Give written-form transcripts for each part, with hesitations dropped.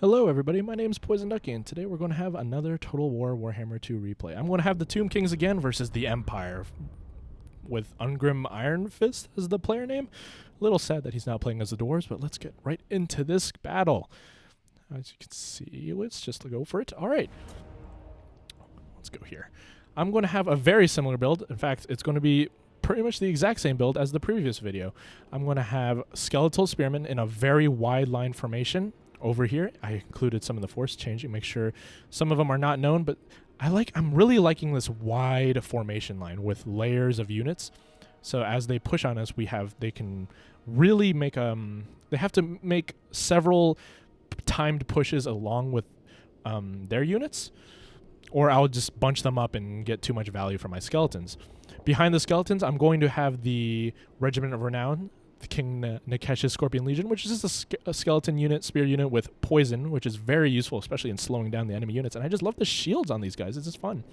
Hello everybody, my name's Poison Ducky, and today we're going to have another Total War Warhammer 2 replay. I'm going to have the Tomb Kings again versus the Empire, with Ungrim Iron Fist as the player name. A little sad that he's not playing as the Dwarves, but let's get right into this battle. As you can see, let's just go for it. Alright, let's go here. I'm going to have a very similar build. In fact, it's going to be pretty much the exact same build as the previous video. I'm going to have Skeletal Spearmen in a very wide line formation. Over here, I included some of the force changing, make sure some of them are not known, but I'm really liking this wide formation line with layers of units. So as they push on us, they can really make they have to make several timed pushes along with their units, or I'll just bunch them up and get too much value from my skeletons. Behind the skeletons, I'm going to have the Regiment of Renown, the King Nekesh's Scorpion Legion, which is just a skeleton unit, spear unit with poison, which is very useful, especially in slowing down the enemy units. And I just love the shields on these guys. It's just fun.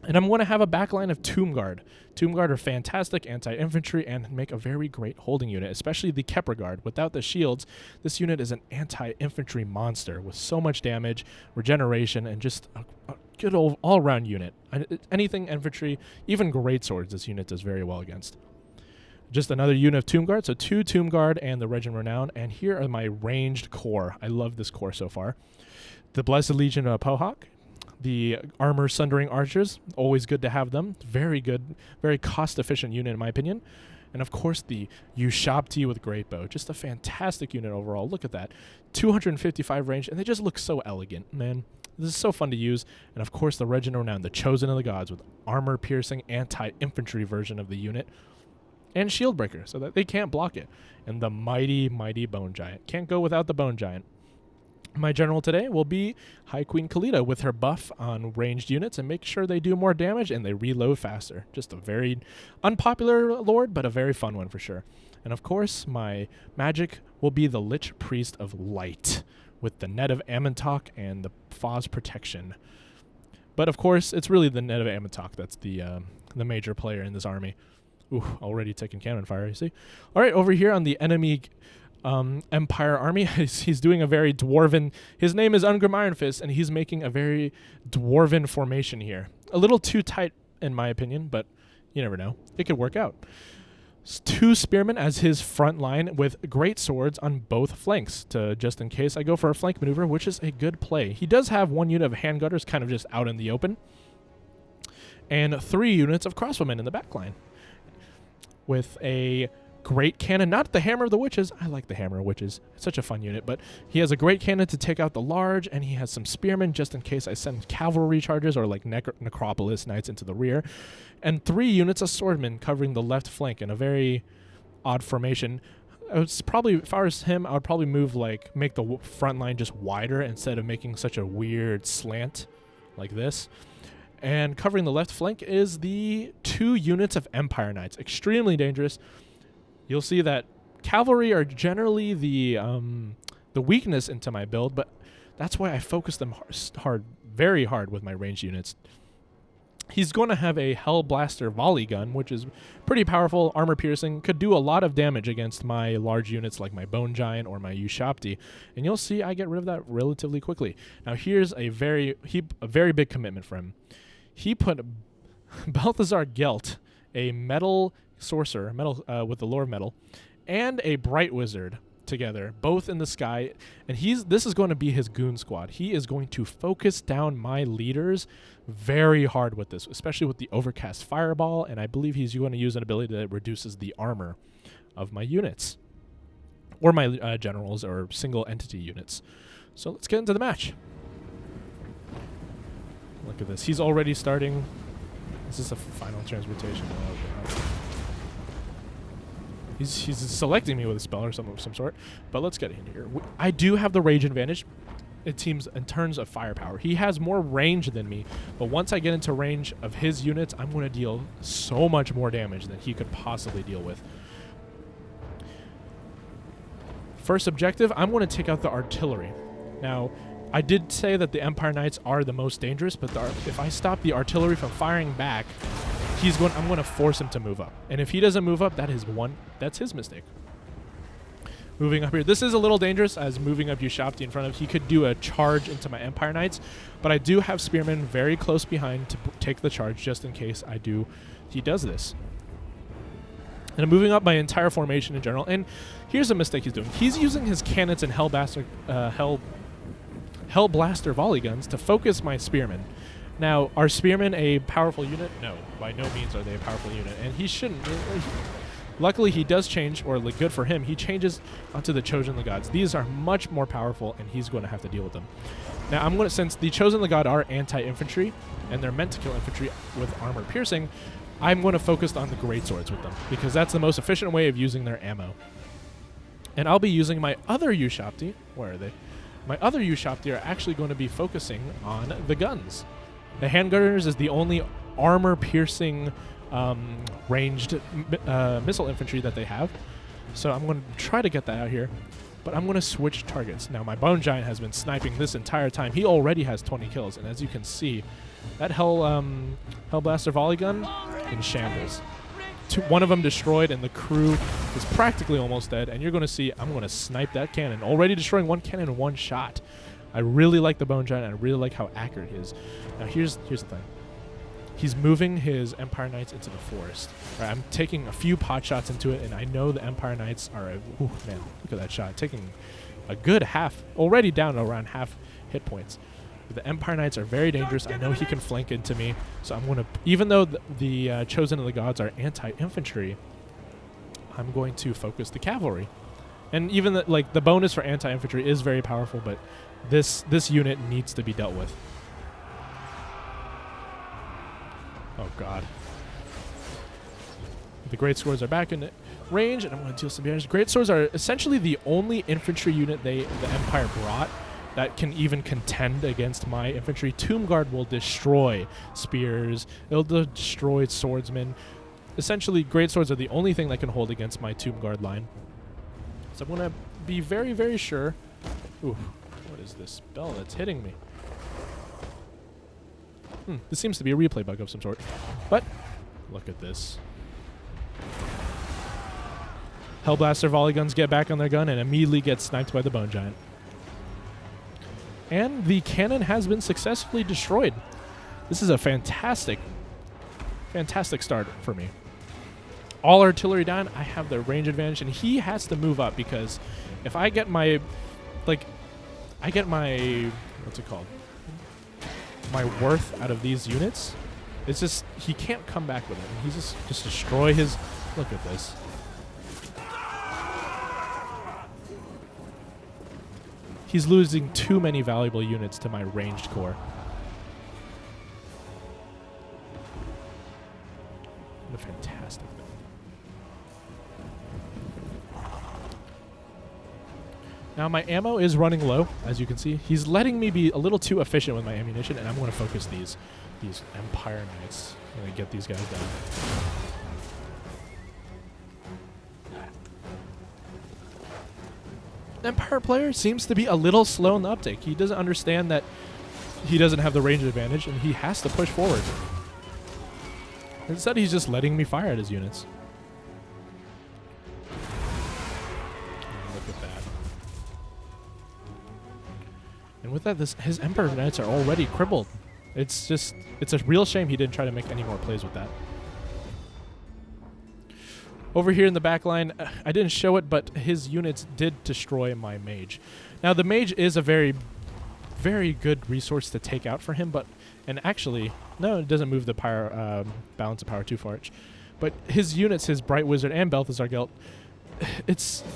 And I'm going to have a backline of Tomb Guard. Tomb Guard are fantastic anti-infantry and make a very great holding unit, especially the Kepler Guard. Without the shields, this unit is an anti-infantry monster with so much damage, regeneration, and just a good old all-around unit. Anything infantry, even greatswords, this unit does very well against. Just another unit of Tomb Guard, so 2 Tomb Guard and the Regiment Renown. And here are my ranged core. I love this core so far. The Blessed Legion of Pohawk, the Armor Sundering Archers, always good to have them. Very good, very cost-efficient unit in my opinion. And of course the Ushapti with Great Bow, just a fantastic unit overall. Look at that, 255 range, and they just look so elegant, man. This is so fun to use. And of course the Regiment Renown, the Chosen of the Gods, with armor-piercing anti-infantry version of the unit. And Shield Breaker, so that they can't block it. And the mighty, mighty Bone Giant. Can't go without the Bone Giant. My general today will be High Queen Khalida with her buff on ranged units and make sure they do more damage and they reload faster. Just a very unpopular lord, but a very fun one for sure. And of course, my magic will be the Lich Priest of Light with the Net of Amantok and the Foz Protection. But of course, it's really the Net of Amantok that's the major player in this army. Ooh, already taking cannon fire, you see? All right, over here on the enemy Empire army, he's doing a very dwarven... His name is Ungrim Iron Fist, and he's making a very dwarven formation here. A little too tight, in my opinion, but you never know. It could work out. 2 spearmen as his front line with great swords on both flanks, just in case I go for a flank maneuver, which is a good play. He does have 1 unit of handgunners kind of just out in the open, and 3 units of crossbowmen in the back line. With a great cannon, not the Hammer of the Witches. I like the Hammer of Witches. It's such a fun unit, but he has a great cannon to take out the large, and he has some spearmen just in case I send cavalry charges or like Necropolis Knights into the rear, and 3 units of swordmen covering the left flank in a very odd formation. If I was him, I would probably make the front line just wider instead of making such a weird slant like this. And covering the left flank is the 2 units of Empire Knights. Extremely dangerous. You'll see that cavalry are generally the weakness into my build, but that's why I focus them very hard with my ranged units. He's going to have a Hellblaster volley gun, which is pretty powerful, armor piercing, could do a lot of damage against my large units like my Bone Giant or my Ushapti, and you'll see I get rid of that relatively quickly. Now here's a very big commitment for him. He put Balthazar Gelt, a metal sorcerer, with the lore of metal, and a bright wizard together, both in the sky, and this is going to be his goon squad. He is going to focus down my leaders very hard with this, especially with the overcast fireball, and I believe he's going to use an ability that reduces the armor of my units, or my generals or single entity units. So let's get into the match. Look at this. He's already starting. This is a final transmutation. He's selecting me with a spell or some sort. But let's get in here. I do have the range advantage, it seems, in terms of firepower. He has more range than me, but once I get into range of his units, I'm going to deal so much more damage than he could possibly deal with. First objective, I'm going to take out the artillery. Now, I did say that the Empire Knights are the most dangerous, but if I stop the artillery from firing back, I'm going to force him to move up. And if he doesn't move up, that's his mistake. moving up here. This is a little dangerous as moving up Ushapti in front of. He could do a charge into my Empire Knights, but I do have Spearmen very close behind to take the charge just in case he does this. And I'm moving up my entire formation in general. And here's a mistake he's doing. He's using his cannons and Hell Blaster volley guns to focus my Spearmen. Now, are Spearmen a powerful unit? No, by no means are they a powerful unit. And he shouldn't. Luckily, he does change, or like, good for him, he changes onto the Chosen of the Gods. These are much more powerful, and he's going to have to deal with them. Now, since the Chosen of the God are anti-infantry, and they're meant to kill infantry with armor piercing, I'm going to focus on the greatswords with them, because that's the most efficient way of using their ammo. And I'll be using my other Ushapti. Where are they? My other Ushapti are actually going to be focusing on the guns. The handgunners is the only armor-piercing ranged missile infantry that they have. So I'm going to try to get that out here. But I'm going to switch targets. Now, my Bone Giant has been sniping this entire time. He already has 20 kills. And as you can see, that Hell Blaster volley gun in shambles. One of them destroyed, and the crew is practically almost dead. And you're going to see I'm going to snipe that cannon. Already destroying one cannon in one shot. I really like the Bone Giant. I really like how accurate he is. Now, here's the thing. He's moving his Empire Knights into the forest. Right, I'm taking a few pot shots into it, and I know the Empire Knights are ooh, man, look at that shot. Taking a good half, already down around half hit points. But the Empire Knights are very dangerous. I know he can flank into me, so I'm going to, even though the Chosen of the Gods are anti-infantry, I'm going to focus the cavalry. And even the bonus for anti-infantry is very powerful, but this unit needs to be dealt with. Oh, God. The Great Swords are back in range, and I'm going to deal some damage. Great Swords are essentially the only infantry unit the Empire brought that can even contend against my infantry. Tomb Guard will destroy spears. It'll destroy swordsmen. Essentially, Great Swords are the only thing that can hold against my Tomb Guard line. So I'm going to be very, very sure. Ooh, what is this spell that's hitting me? This seems to be a replay bug of some sort. But look at this. Hellblaster volley guns get back on their gun and immediately get sniped by the Bone Giant. And the cannon has been successfully destroyed. This is a fantastic start for me. All artillery down, I have the range advantage, and he has to move up because if I get my, what's it called? My worth out of these units, it's just he can't come back with it. He's just destroy his. Look at this. He's losing too many valuable units to my ranged core. What a fantastic thing. Now my ammo is running low, as you can see. He's letting me be a little too efficient with my ammunition, and I'm going to focus these Empire Knights. I'm going to get these guys down. Empire player seems to be a little slow in the uptake. He doesn't understand that he doesn't have the range advantage, and he has to push forward. Instead, he's just letting me fire at his units. And with that, his Emperor Knights are already crippled. It's a real shame he didn't try to make any more plays with that. Over here in the back line, I didn't show it, but his units did destroy my mage. Now, the mage is a very, very good resource to take out for him, and actually, no, it doesn't move the power, balance of power too far. But his units, his Bright Wizard and Balthazar Gelt,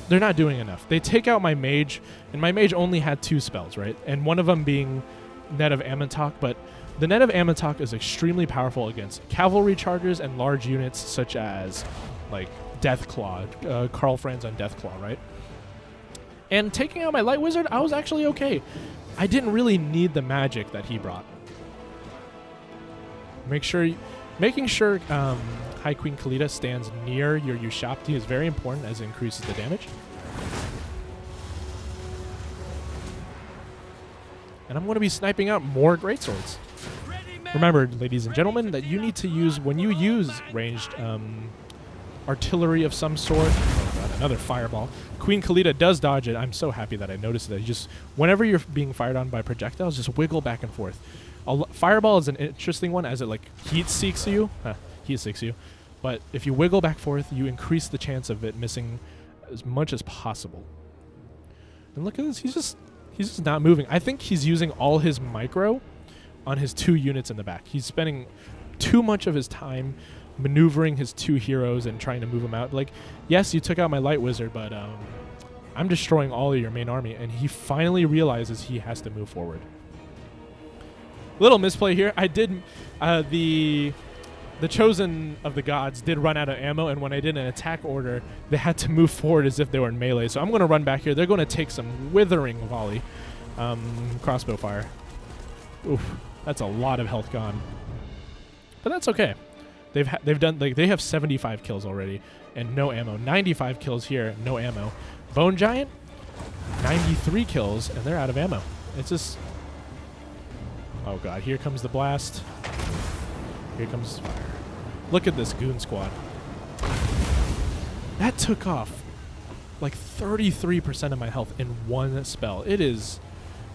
they're not doing enough. They take out my mage, and my mage only had 2 spells, right? And one of them being Net of Ammontok, but the Net of Ammontok is extremely powerful against cavalry chargers and large units such as, like, Deathclaw, Karl Franz on Deathclaw, right? And taking out my Light Wizard, I was actually okay. I didn't really need the magic that he brought. Making sure High Queen Khalida stands near your Ushapti is very important as it increases the damage. And I'm going to be sniping out more greatswords. Remember, ladies and gentlemen, that you need to use, when you use ranged artillery of some sort. Oh God, another fireball. Queen Khalida does dodge it. I'm so happy that I noticed that. You just, whenever you're being fired on by projectiles, just wiggle back and forth. Fireball is an interesting one as it like heat seeks you. But if you wiggle back and forth, you increase the chance of it missing as much as possible. And look at this. He's just not moving. I think he's using all his micro on his 2 units in the back. He's spending too much of his time maneuvering his 2 heroes and trying to move them out. Like, yes, you took out my light wizard, but I'm destroying all of your main army, and he finally realizes he has to move forward. Little misplay here. I did the Chosen of the Gods did run out of ammo, and when I did an attack order, they had to move forward as if they were in melee. So I'm going to run back here. They're going to take some withering volley. Crossbow fire. Oof, that's a lot of health gone. But that's okay. They've done, like, they have 75 kills already and no ammo. 95 kills here, no ammo. Bone Giant, 93 kills, and they're out of ammo. It's just, oh god, here comes the blast. Here comes fire. Look at this Goon squad. That took off like 33% of my health in one spell. It is,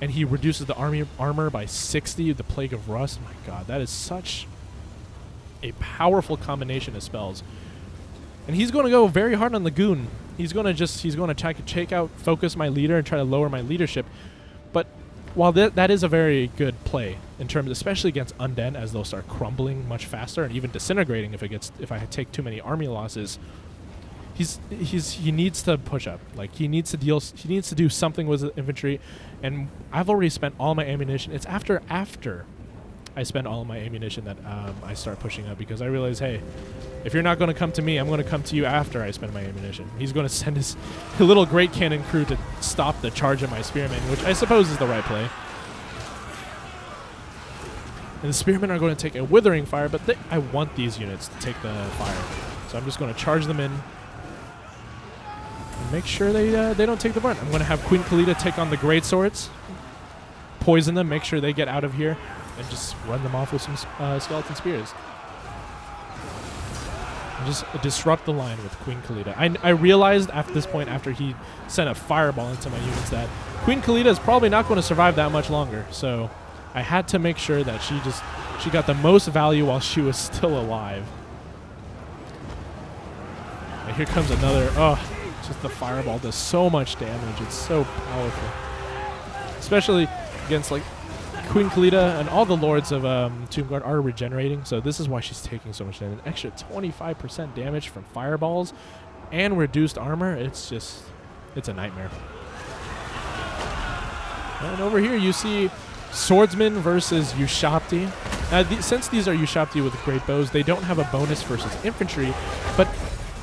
and he reduces the armor by 60, the Plague of Rust. My god, that is such a powerful combination of spells. And he's going to go very hard on the Goon. He's going to check out, focus my leader and try to lower my leadership. But while that is a very good play in terms, especially against Undead, as they'll start crumbling much faster and even disintegrating if I take too many army losses, he needs to push up. Like, he needs to do something with the infantry, and I've already spent all my ammunition. It's after I spend all of my ammunition that I start pushing up, because I realize, hey, if you're not going to come to me, I'm going to come to you after I spend my ammunition. He's going to send his little great cannon crew to stop the charge of my spearmen, which I suppose is the right play. And the spearmen are going to take a withering fire, but I want these units to take the fire. So I'm just going to charge them in and make sure they don't take the brunt. I'm going to have Queen Khalida take on the great swords, poison them, make sure they get out of here, and just run them off with some skeleton spears. And just disrupt the line with Queen Khalida. I realized at this point, after he sent a fireball into my units, that Queen Khalida is probably not going to survive that much longer. So I had to make sure that she got the most value while she was still alive. And here comes another. Oh, just the fireball does so much damage. It's so powerful, especially against like Queen Khalida, and all the lords of Tomb Guard are regenerating, so this is why she's taking so much damage. An extra 25% damage from fireballs and reduced armor. It's a nightmare. And over here you see Swordsman versus Ushabti. Now, since these are Ushabti with great bows, they don't have a bonus versus infantry, but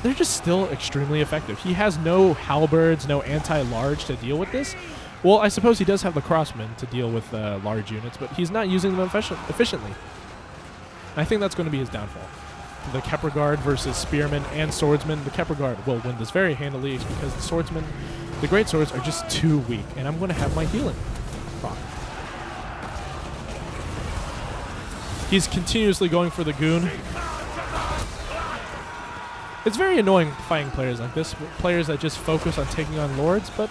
they're just still extremely effective. He has no halberds, no anti-large to deal with this. Well, I suppose he does have the crossmen to deal with large units, but he's not using them efficiently. I think that's going to be his downfall. The Kepler Guard versus Spearmen and Swordsmen. The Kepler Guard will win this very handily because the Swordsmen, the Great Swords, are just too weak, and I'm going to have my healing proc. He's continuously going for the Goon. It's very annoying fighting players like this, players that just focus on taking on lords, but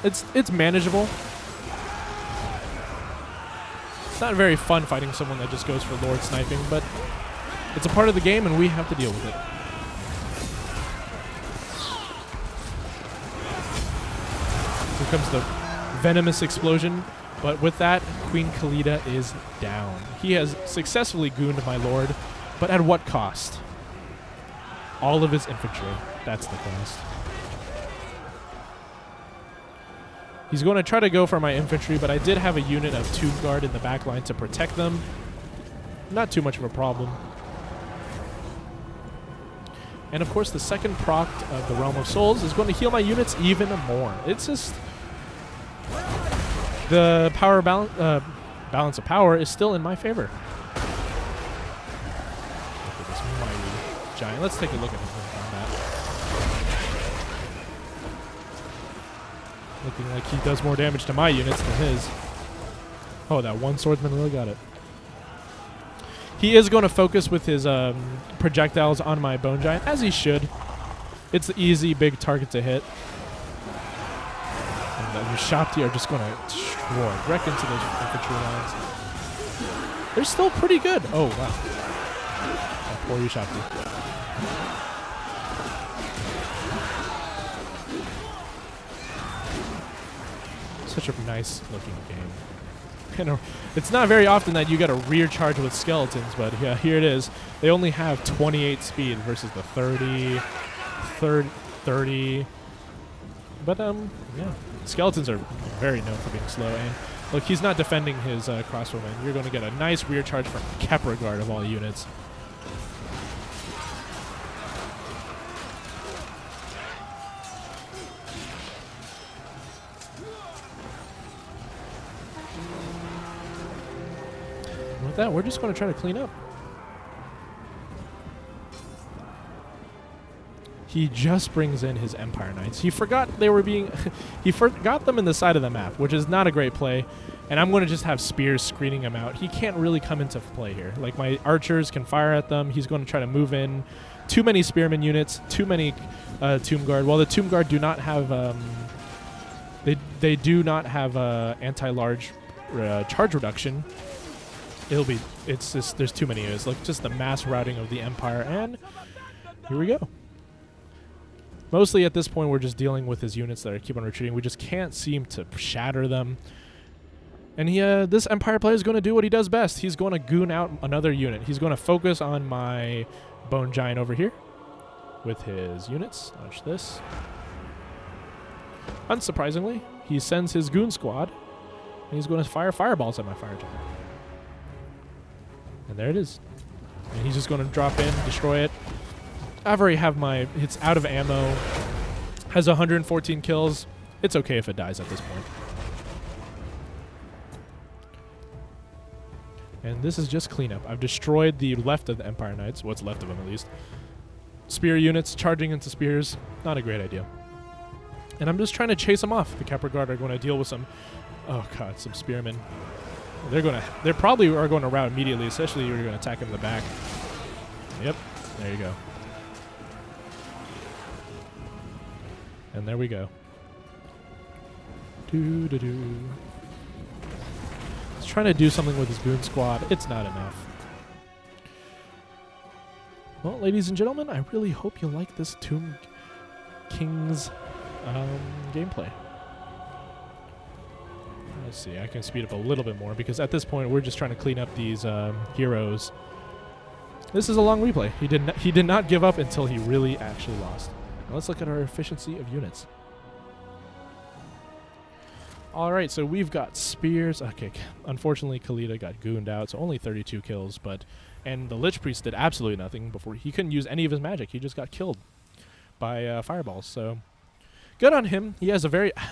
it's manageable. It's not very fun fighting someone that just goes for lord sniping, but it's a part of the game and we have to deal with it. Here comes the venomous explosion, but with that, Queen Khalida is down. He has successfully gooned my lord, but at what cost? All of his infantry. That's the cost. He's going to try to go for my infantry, but I did have a unit of Tomb Guard in the back line to protect them. Not too much of a problem. And of course, the second proc of the Realm of Souls is going to heal my units even more. It's just the power balance of power is still in my favor. Look at this mighty giant. Let's take a look at him in combat. Looking like he does more damage to my units than his. Oh, that one swordsman really got it. He is going to focus with his projectiles on my bone giant, as he should. It's the easy big target to hit. And the Ushabti are just going to destroy, wreck into those infantry lines. They're still pretty good. Oh, wow. Oh, poor Ushabti. Such a nice looking game. You know, it's not very often that you get a rear charge with skeletons, but yeah, here it is. They only have 28 speed versus the 30. But yeah, skeletons are very known for being slow. And look, he's not defending his crossbowman. You're going to get a nice rear charge from Kepler Guard of all units. With that, we're just going to try to clean up. He just brings in his Empire Knights. He forgot they were being... he forgot them in the side of the map, which is not a great play. And I'm going to just have spears screening him out. He can't really come into play here. Like, my archers can fire at them. He's going to try to move in. Too many spearman units. Too many Tomb Guard. Well, the Tomb Guard do not have... They do not have anti-large charge reduction. It's just, there's too many units. Like, just the mass routing of the Empire. And here we go. Mostly at this point, we're just dealing with his units that keep on retreating. We just can't seem to shatter them. And this Empire player is going to do what he does best. He's going to goon out another unit. He's going to focus on my Bone Giant over here with his units. Watch this. Unsurprisingly, he sends his goon squad, and he's going to fire fireballs at my fire giant. And there it is. And he's just going to drop in, destroy it. I've already have my... It's out of ammo. Has 114 kills. It's okay if it dies at this point. And this is just cleanup. I've destroyed the left of the Empire Knights. What's left of them, at least. Spear units charging into spears. Not a great idea. And I'm just trying to chase them off. The Kepler Guard are going to deal with some... Oh, God, some spearmen. They probably are going to rout immediately, especially if you're going to attack them in the back. Yep. There you go. And there we go. He's trying to do something with his goon squad. It's not enough. Well, ladies and gentlemen, I really hope you like this Tomb King's gameplay. Let's see. I can speed up a little bit more because at this point we're just trying to clean up these heroes. This is a long replay. He did not give up until he really actually lost. Now let's look at our efficiency of units. All right, so we've got spears. Okay, unfortunately, Khalida got gooned out, so only 32 kills. And the Lich Priest did absolutely nothing before. He couldn't use any of his magic. He just got killed by fireballs. So good on him. He has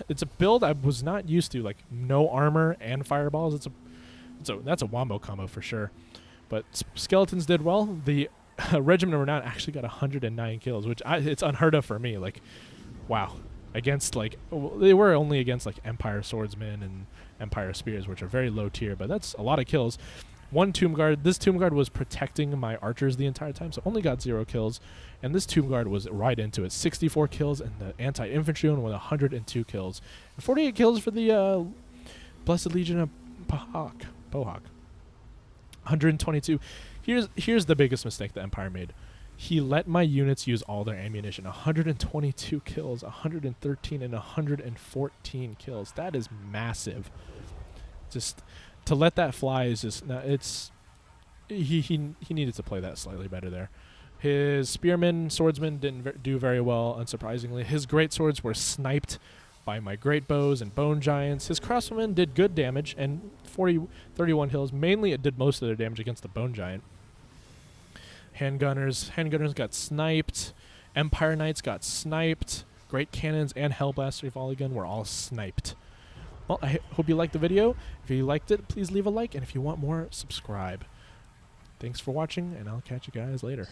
it's a build I was not used to, like no armor and fireballs. That's a wombo combo for sure. But skeletons did well. The Regiment of Renown actually got 109 kills, which it's unheard of for me. Like, wow. Against, like, they were only against, like, Empire Swordsmen and Empire Spears, which are very low tier, but that's a lot of kills. One Tomb Guard. This Tomb Guard was protecting my archers the entire time, so only got 0 kills. And this Tomb Guard was right into it. 64 kills, and the anti-infantry one with 102 kills. And 48 kills for the Blessed Legion of Bohawk. 122. Here's the biggest mistake the Empire made. He let my units use all their ammunition. 122 kills, 113 and 114 kills. That is massive. Just to let that fly is just he needed to play that slightly better there. His spearmen, swordsmen didn't do very well, unsurprisingly. His great swords were sniped by my great bows and bone giants. His crossbowmen did good damage and 31 kills. Mainly it did most of their damage against the bone giant. Handgunners got sniped. Empire Knights got sniped. Great Cannons and Hellblaster Volley Gun were all sniped. Well, I hope you liked the video. If you liked it, please leave a like. And if you want more, subscribe. Thanks for watching, and I'll catch you guys later.